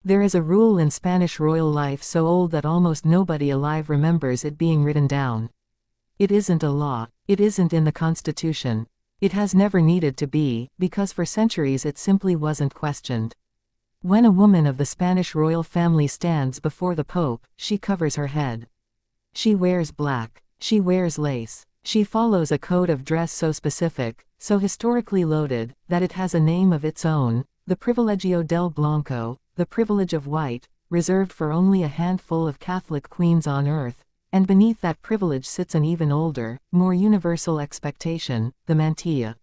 There is a rule in Spanish royal life so old that almost nobody alive remembers it being written down. It isn't a law. It isn't in the Constitution. It has never needed to be, because for centuries it simply wasn't questioned. When a woman of the Spanish royal family stands before the Pope, she covers her head. She wears black. She wears lace. She follows a code of dress so specific, so historically loaded, that it has a name of its own, the Privilegio del Blanco, the privilege of white, reserved for only a handful of Catholic queens on earth, and beneath that privilege sits an even older, more universal expectation, the mantilla.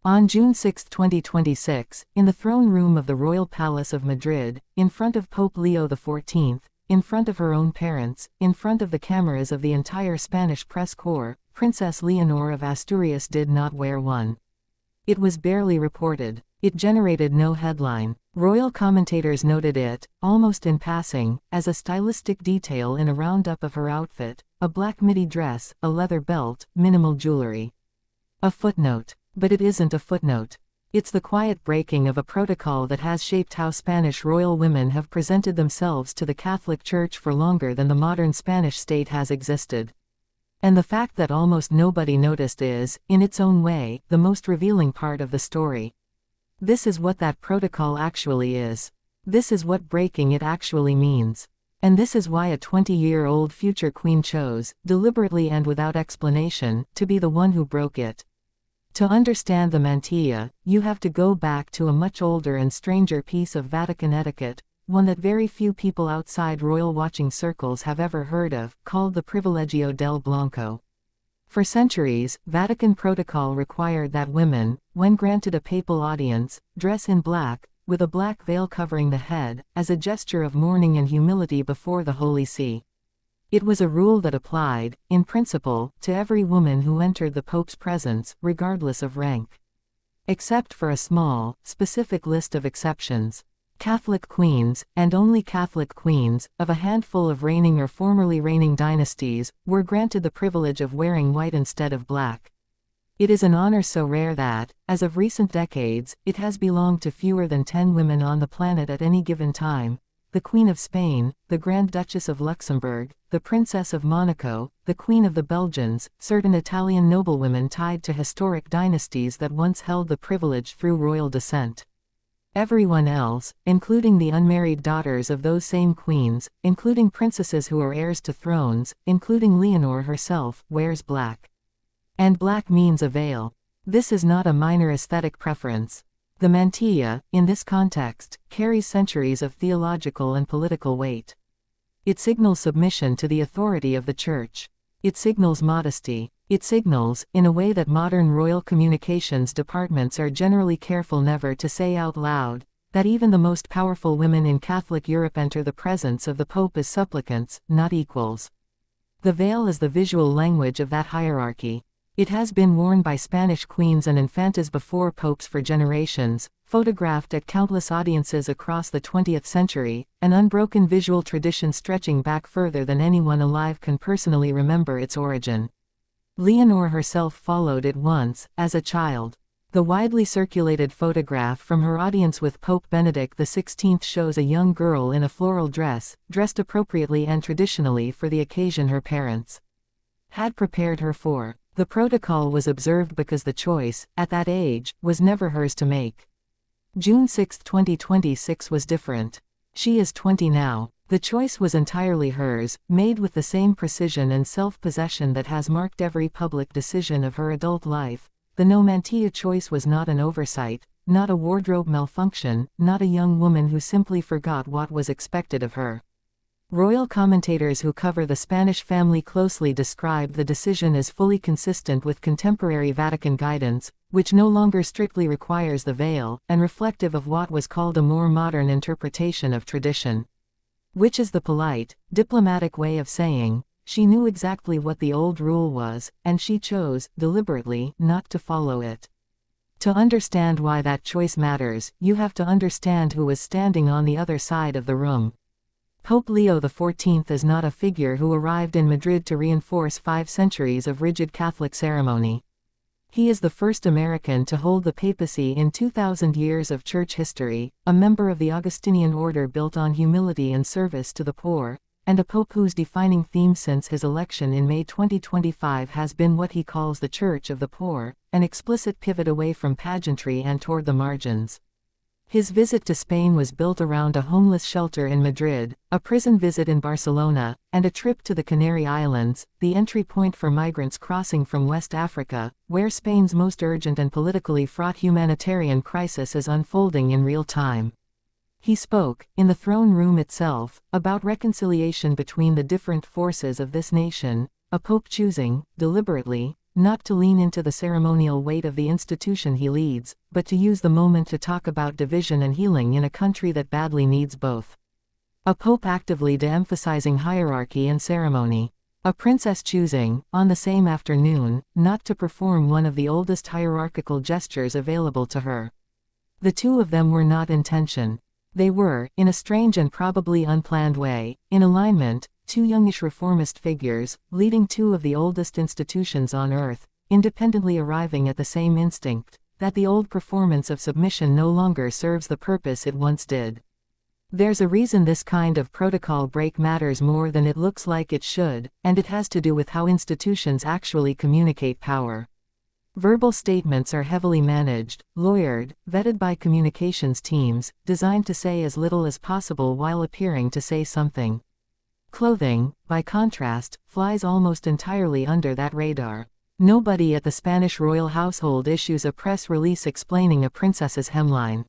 On June 6, 2026, in the throne room of the Royal Palace of Madrid, in front of Pope Leo XIV, in front of her own parents, in front of the cameras of the entire Spanish press corps, Princess Leonor of Asturias did not wear one. It was barely reported. It generated no headline. Royal commentators noted it, almost in passing, as a stylistic detail in a roundup of her outfit, a black midi dress, a leather belt, minimal jewelry. A footnote. But it isn't a footnote. It's the quiet breaking of a protocol that has shaped how Spanish royal women have presented themselves to the Catholic Church for longer than the modern Spanish state has existed. And the fact that almost nobody noticed is, in its own way, the most revealing part of the story. This is what that protocol actually is. This is what breaking it actually means. And this is why a 20-year-old future queen chose, deliberately and without explanation, to be the one who broke it. To understand the mantilla, you have to go back to a much older and stranger piece of Vatican etiquette, one that very few people outside royal watching circles have ever heard of, called the Privilegio del Blanco. For centuries, Vatican protocol required that women, when granted a papal audience, dress in black, with a black veil covering the head, as a gesture of mourning and humility before the Holy See. It was a rule that applied, in principle, to every woman who entered the Pope's presence, regardless of rank. Except for a small, specific list of exceptions. Catholic queens, and only Catholic queens, of a handful of reigning or formerly reigning dynasties, were granted the privilege of wearing white instead of black. It is an honor so rare that, as of recent decades, it has belonged to fewer than 10 women on the planet at any given time: the Queen of Spain, the Grand Duchess of Luxembourg, the Princess of Monaco, the Queen of the Belgians, certain Italian noblewomen tied to historic dynasties that once held the privilege through royal descent. Everyone else, including the unmarried daughters of those same queens, including princesses who are heirs to thrones, including Leonor herself, wears black. And black means a veil. This is not a minor aesthetic preference. The mantilla, in this context, carries centuries of theological and political weight. It signals submission to the authority of the Church. It signals modesty. It signals, in a way that modern royal communications departments are generally careful never to say out loud, that even the most powerful women in Catholic Europe enter the presence of the Pope as supplicants, not equals. The veil is the visual language of that hierarchy. It has been worn by Spanish queens and infantas before popes for generations, photographed at countless audiences across the 20th century, an unbroken visual tradition stretching back further than anyone alive can personally remember its origin. Leonor herself followed it once, as a child. The widely circulated photograph from her audience with Pope Benedict XVI shows a young girl in a floral dress, dressed appropriately and traditionally for the occasion her parents had prepared her for. The protocol was observed because the choice, at that age, was never hers to make. June 6, 2026 was different. She is 20 now. The choice was entirely hers, made with the same precision and self-possession that has marked every public decision of her adult life. The no mantilla choice was not an oversight, not a wardrobe malfunction, not a young woman who simply forgot what was expected of her. Royal commentators who cover the Spanish family closely describe the decision as fully consistent with contemporary Vatican guidance, which no longer strictly requires the veil, and reflective of what was called a more modern interpretation of tradition. Which is the polite, diplomatic way of saying, she knew exactly what the old rule was, and she chose, deliberately, not to follow it. To understand why that choice matters, you have to understand who was standing on the other side of the room. Pope Leo XIV is not a figure who arrived in Madrid to reinforce 5 centuries of rigid Catholic ceremony. He is the first American to hold the papacy in 2,000 years of church history, a member of the Augustinian order built on humility and service to the poor, and a pope whose defining theme since his election in May 2025 has been what he calls the Church of the Poor, an explicit pivot away from pageantry and toward the margins. His visit to Spain was built around a homeless shelter in Madrid, a prison visit in Barcelona, and a trip to the Canary Islands, the entry point for migrants crossing from West Africa, where Spain's most urgent and politically fraught humanitarian crisis is unfolding in real time. He spoke, in the throne room itself, about reconciliation between the different forces of this nation, a pope choosing, deliberately, not to lean into the ceremonial weight of the institution he leads, but to use the moment to talk about division and healing in a country that badly needs both. A pope actively de-emphasizing hierarchy and ceremony. A princess choosing, on the same afternoon, not to perform one of the oldest hierarchical gestures available to her. The two of them were not in tension. They were, in a strange and probably unplanned way, in alignment, two youngish reformist figures, leading two of the oldest institutions on earth, independently arriving at the same instinct, that the old performance of submission no longer serves the purpose it once did. There's a reason this kind of protocol break matters more than it looks like it should, and it has to do with how institutions actually communicate power. Verbal statements are heavily managed, lawyered, vetted by communications teams, designed to say as little as possible while appearing to say something. Clothing, by contrast, flies almost entirely under that radar. Nobody at the Spanish royal household issues a press release explaining a princess's hemline.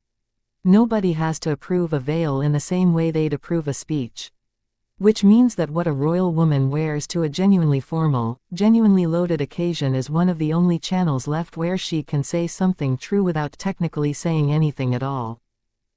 Nobody has to approve a veil in the same way they'd approve a speech. Which means that what a royal woman wears to a genuinely formal, genuinely loaded occasion is one of the only channels left where she can say something true without technically saying anything at all.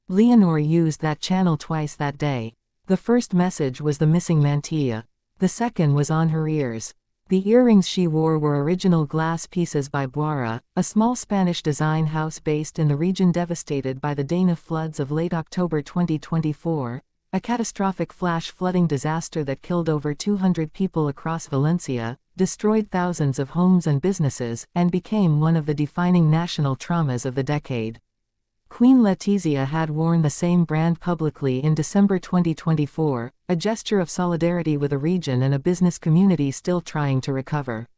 Leonor used that channel twice that day. The first message was the missing mantilla. The second was on her ears. The earrings she wore were original glass pieces by Boira, a small Spanish design house based in the region devastated by the Dana floods of late October 2024, a catastrophic flash flooding disaster that killed over 200 people across Valencia, destroyed thousands of homes and businesses, and became one of the defining national traumas of the decade. Queen Letizia had worn the same brand publicly in December 2024, a gesture of solidarity with a region and a business community still trying to recover.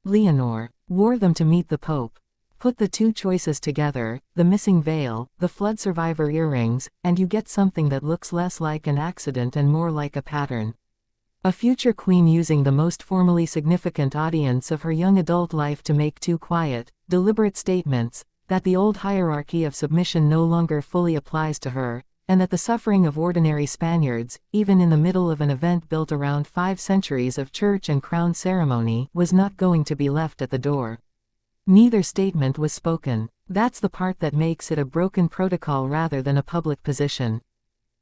Leonor wore them to meet the Pope. Put the two choices together, the missing veil, the flood survivor earrings, and you get something that looks less like an accident and more like a pattern. A future queen using the most formally significant audience of her young adult life to make two quiet, deliberate statements, that the old hierarchy of submission no longer fully applies to her, and that the suffering of ordinary Spaniards, even in the middle of an event built around 5 centuries of church and crown ceremony, was not going to be left at the door. Neither statement was spoken. That's the part that makes it a broken protocol rather than a public position.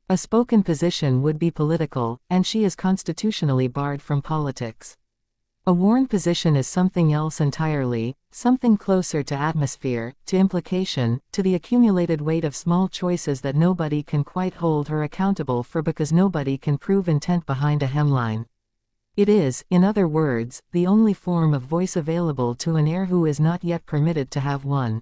A spoken position would be political, and she is constitutionally barred from politics. A worn position is something else entirely, something closer to atmosphere, to implication, to the accumulated weight of small choices that nobody can quite hold her accountable for because nobody can prove intent behind a hemline. It is, in other words, the only form of voice available to an heir who is not yet permitted to have one.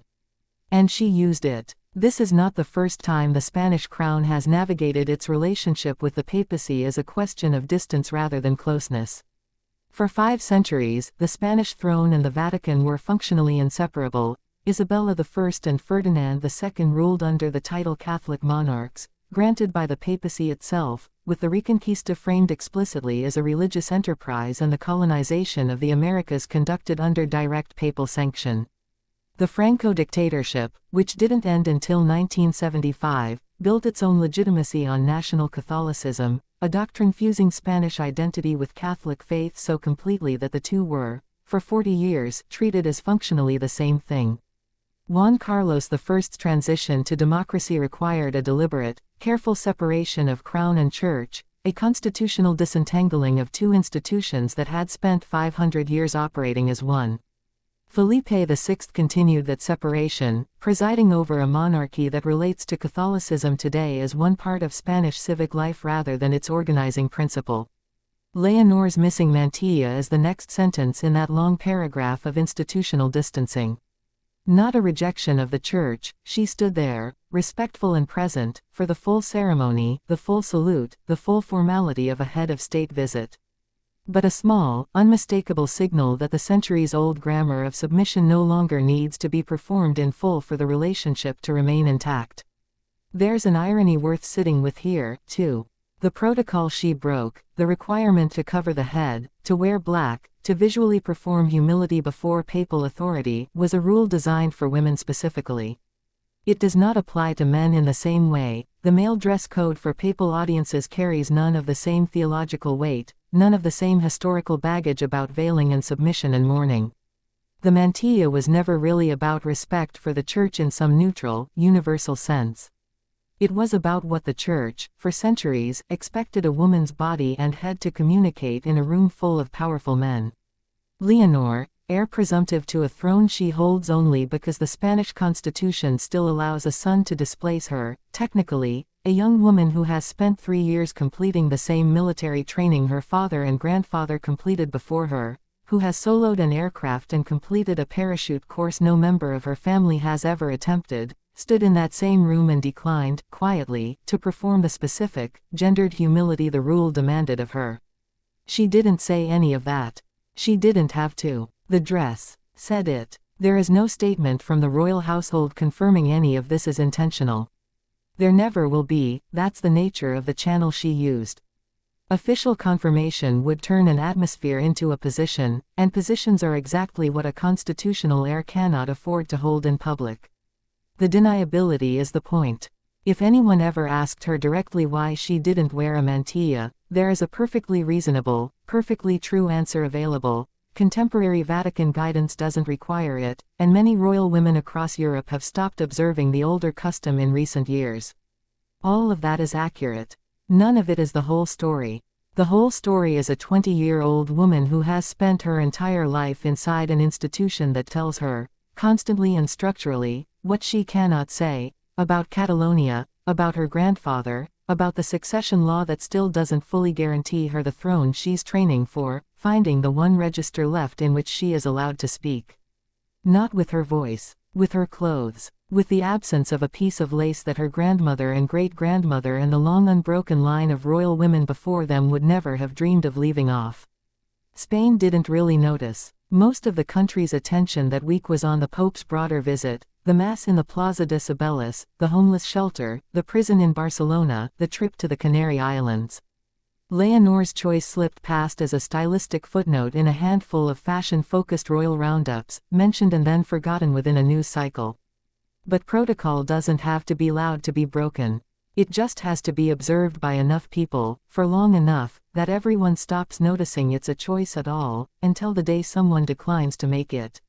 And she used it. This is not the first time the Spanish crown has navigated its relationship with the papacy as a question of distance rather than closeness. For 5 centuries, the Spanish throne and the Vatican were functionally inseparable. Isabella I and Ferdinand II ruled under the title Catholic monarchs, granted by the papacy itself, with the Reconquista framed explicitly as a religious enterprise and the colonization of the Americas conducted under direct papal sanction. The Franco dictatorship, which didn't end until 1975, built its own legitimacy on national Catholicism, a doctrine fusing Spanish identity with Catholic faith so completely that the two were, for 40 years, treated as functionally the same thing. Juan Carlos I's transition to democracy required a deliberate, careful separation of crown and church, a constitutional disentangling of two institutions that had spent 500 years operating as one. Felipe VI continued that separation, presiding over a monarchy that relates to Catholicism today as one part of Spanish civic life rather than its organizing principle. Leonor's missing mantilla is the next sentence in that long paragraph of institutional distancing. Not a rejection of the church, she stood there, respectful and present, for the full ceremony, the full salute, the full formality of a head of state visit. But a small, unmistakable signal that the centuries-old grammar of submission no longer needs to be performed in full for the relationship to remain intact. There's an irony worth sitting with here, too. The protocol she broke, the requirement to cover the head, to wear black, to visually perform humility before papal authority, was a rule designed for women specifically. It does not apply to men in the same way. The male dress code for papal audiences carries none of the same theological weight, none of the same historical baggage about veiling and submission and mourning. The mantilla was never really about respect for the church in some neutral, universal sense. It was about what the church, for centuries, expected a woman's body and head to communicate in a room full of powerful men. Leonor, heir presumptive to a throne she holds only because the Spanish Constitution still allows a son to displace her, technically, a young woman who has spent 3 years completing the same military training her father and grandfather completed before her, who has soloed an aircraft and completed a parachute course no member of her family has ever attempted, stood in that same room and declined, quietly, to perform the specific, gendered humility the rule demanded of her. She didn't say any of that. She didn't have to. The dress said it. There is no statement from the royal household confirming any of this is intentional. There never will be. That's the nature of the channel she used. Official confirmation would turn an atmosphere into a position, and positions are exactly what a constitutional heir cannot afford to hold in public. The deniability is the point. If anyone ever asked her directly why she didn't wear a mantilla, there is a perfectly reasonable, perfectly true answer available. Contemporary Vatican guidance doesn't require it, and many royal women across Europe have stopped observing the older custom in recent years. All of that is accurate. None of it is the whole story. The whole story is a 20-year-old woman who has spent her entire life inside an institution that tells her, constantly and structurally, what she cannot say, about Catalonia, about her grandfather, about the succession law that still doesn't fully guarantee her the throne she's training for, finding the one register left in which she is allowed to speak. Not with her voice, with her clothes, with the absence of a piece of lace that her grandmother and great-grandmother and the long unbroken line of royal women before them would never have dreamed of leaving off. Spain didn't really notice. Most of the country's attention that week was on the Pope's broader visit, the Mass in the Plaza de Cibeles, the homeless shelter, the prison in Barcelona, the trip to the Canary Islands. Leonor's choice slipped past as a stylistic footnote in a handful of fashion-focused royal roundups, mentioned and then forgotten within a news cycle. But protocol doesn't have to be loud to be broken. It just has to be observed by enough people, for long enough, that everyone stops noticing it's a choice at all, until the day someone declines to make it.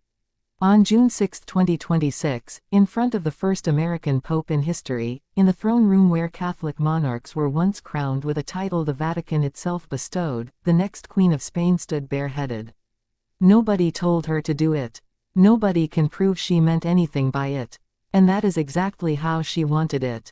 On June 6, 2026, in front of the first American pope in history, in the throne room where Catholic monarchs were once crowned with a title the Vatican itself bestowed, the next Queen of Spain stood bareheaded. Nobody told her to do it. Nobody can prove she meant anything by it. And that is exactly how she wanted it.